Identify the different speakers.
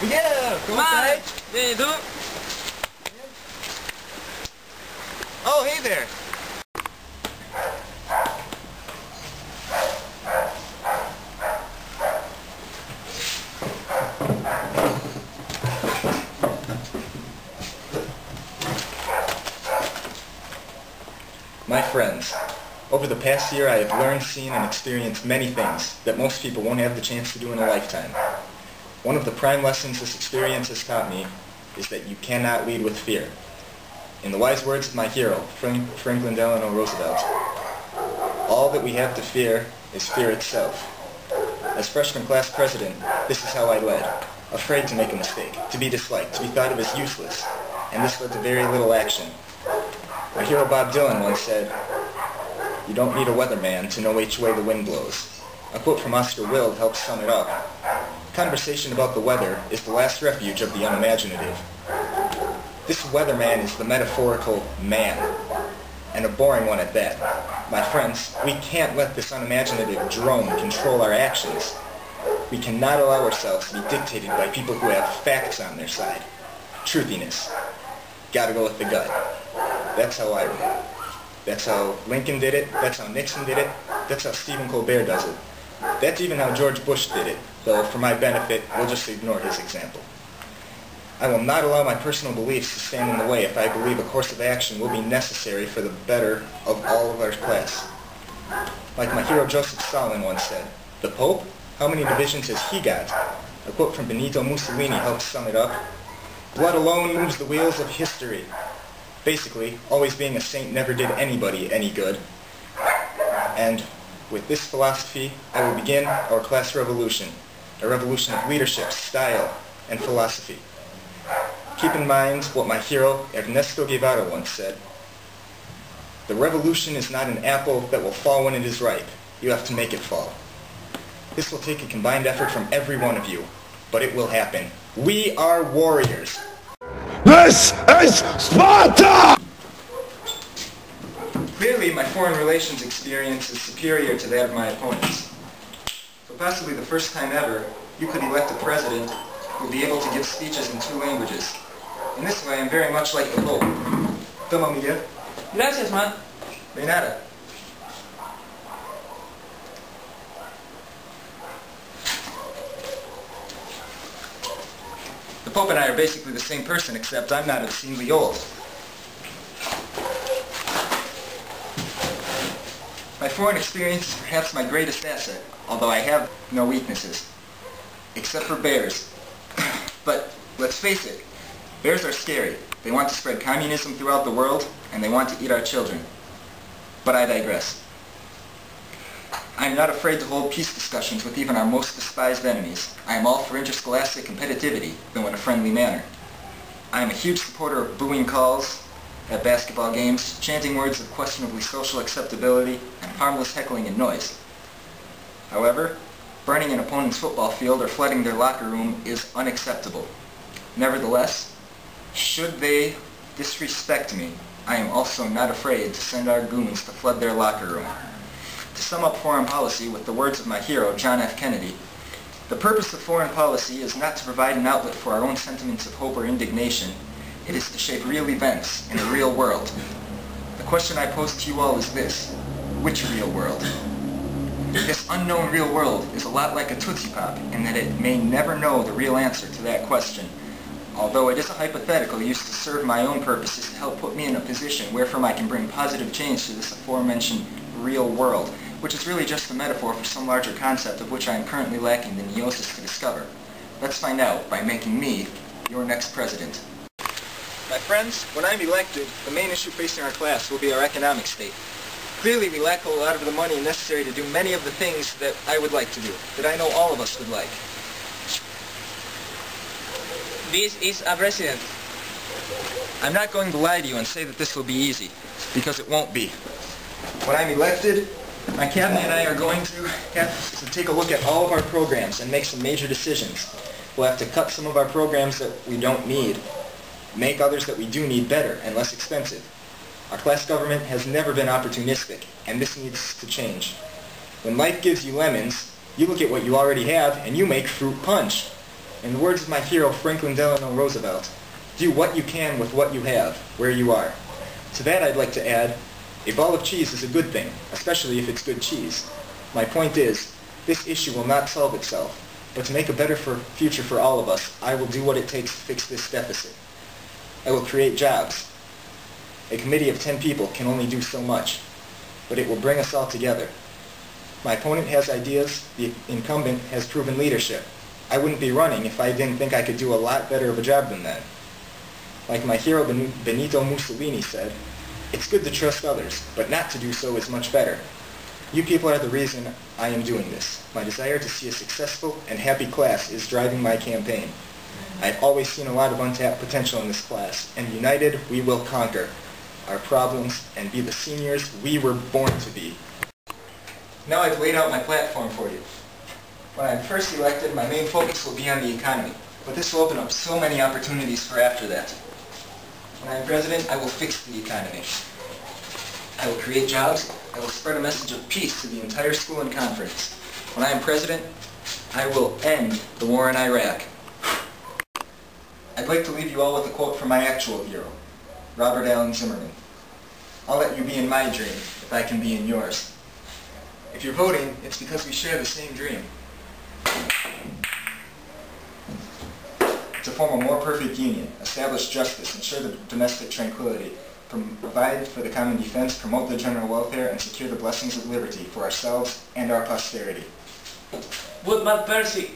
Speaker 1: Yeah, ¿cómo estás?
Speaker 2: Bien, ¿y tú?
Speaker 1: Oh, hey there. My friends, over the past year I have learned, seen, and experienced many things that most people won't have the chance to do in a lifetime. One of the prime lessons this experience has taught me is that you cannot lead with fear. In the wise words of my hero, Franklin Delano Roosevelt, all that we have to fear is fear itself. As freshman class president, this is how I led. Afraid to make a mistake, to be disliked, to be thought of as useless, and this led to very little action. My hero Bob Dylan once said, "You don't need a weatherman to know which way the wind blows." A quote from Oscar Wilde helps sum it up. Conversation about the weather is the last refuge of the unimaginative. This weatherman is the metaphorical man, and a boring one at that. My friends, we can't let this unimaginative drone control our actions. We cannot allow ourselves to be dictated by people who have facts on their side. Truthiness. Gotta go with the gut. That's how I roll. That's how Lincoln did it. That's how Nixon did it. That's how Stephen Colbert does it. That's even how George Bush did it, though for my benefit, we'll just ignore his example. I will not allow my personal beliefs to stand in the way if I believe a course of action will be necessary for the better of all of our class. Like my hero Joseph Stalin once said, "The Pope? How many divisions has he got?" A quote from Benito Mussolini helps sum it up. "Blood alone moves the wheels of history." Basically, always being a saint never did anybody any good. And with this philosophy, I will begin our class revolution, a revolution of leadership, style, and philosophy. Keep in mind what my hero Ernesto Guevara once said. "The revolution is not an apple that will fall when it is ripe. You have to make it fall." This will take a combined effort from every one of you, but it will happen. We are warriors.
Speaker 3: This is Sparta!
Speaker 1: Clearly, my foreign relations experience is superior to that of my opponents. For possibly the first time ever, you could elect a president who will be able to give speeches in 2 languages. In this way, I'm very much like the Pope. Toma, Miguel.
Speaker 2: Gracias, man.
Speaker 1: De nada. The Pope and I are basically the same person, except I'm not obscenely old. My foreign experience is perhaps my greatest asset, although I have no weaknesses. Except for bears. But let's face it, bears are scary. They want to spread communism throughout the world, and they want to eat our children. But I digress. I am not afraid to hold peace discussions with even our most despised enemies. I am all for interscholastic competitivity, though in a friendly manner. I am a huge supporter of booing calls at basketball games, chanting words of questionably social acceptability, and harmless heckling and noise. However, burning an opponent's football field or flooding their locker room is unacceptable. Nevertheless, should they disrespect me, I am also not afraid to send our goons to flood their locker room. To sum up foreign policy with the words of my hero, John F. Kennedy, "The purpose of foreign policy is not to provide an outlet for our own sentiments of hope or indignation. It is to shape real events in a real world." The question I pose to you all is this: which real world? This unknown real world is a lot like a Tootsie Pop in that it may never know the real answer to that question. Although it is a hypothetical used to serve my own purposes to help put me in a position wherefrom I can bring positive change to this aforementioned real world, which is really just a metaphor for some larger concept of which I am currently lacking the neosis to discover. Let's find out by making me your next president. My friends, when I'm elected, the main issue facing our class will be our economic state. Clearly, we lack a lot of the money necessary to do many of the things that I would like to do, that I know all of us would like.
Speaker 2: This is a president.
Speaker 1: I'm not going to lie to you and say that this will be easy, because it won't be. When I'm elected, my cabinet and I are going to have to take a look at all of our programs and make some major decisions. We'll have to cut some of our programs that we don't need, make others that we do need better and less expensive. Our class government has never been opportunistic, and this needs to change. When life gives you lemons, you look at what you already have and you make fruit punch. In the words of my hero Franklin Delano Roosevelt, do what you can with what you have, where you are. To that I'd like to add, a ball of cheese is a good thing, especially if it's good cheese. My point is, this issue will not solve itself, but to make a better future for all of us, I will do what it takes to fix this deficit. I will create jobs. A committee of 10 people can only do so much, but it will bring us all together. My opponent has ideas, the incumbent has proven leadership. I wouldn't be running if I didn't think I could do a lot better of a job than that. Like my hero Benito Mussolini said, it's good to trust others, but not to do so is much better. You people are the reason I am doing this. My desire to see a successful and happy class is driving my campaign. I've always seen a lot of untapped potential in this class, and united we will conquer our problems and be the seniors we were born to be. Now I've laid out my platform for you. When I'm first elected, my main focus will be on the economy, but this will open up so many opportunities for after that. When I'm president, I will fix the economy. I will create jobs. I will spread a message of peace to the entire school and conference. When I am president, I will end the war in Iraq. I'd like to leave you all with a quote from my actual hero, Robert Allen Zimmerman. I'll let you be in my dream if I can be in yours. If you're voting, it's because we share the same dream. To form a more perfect union, establish justice, ensure the domestic tranquility, provide for the common defense, promote the general welfare, and secure the blessings of liberty for ourselves and our posterity.
Speaker 2: Woodman Percy.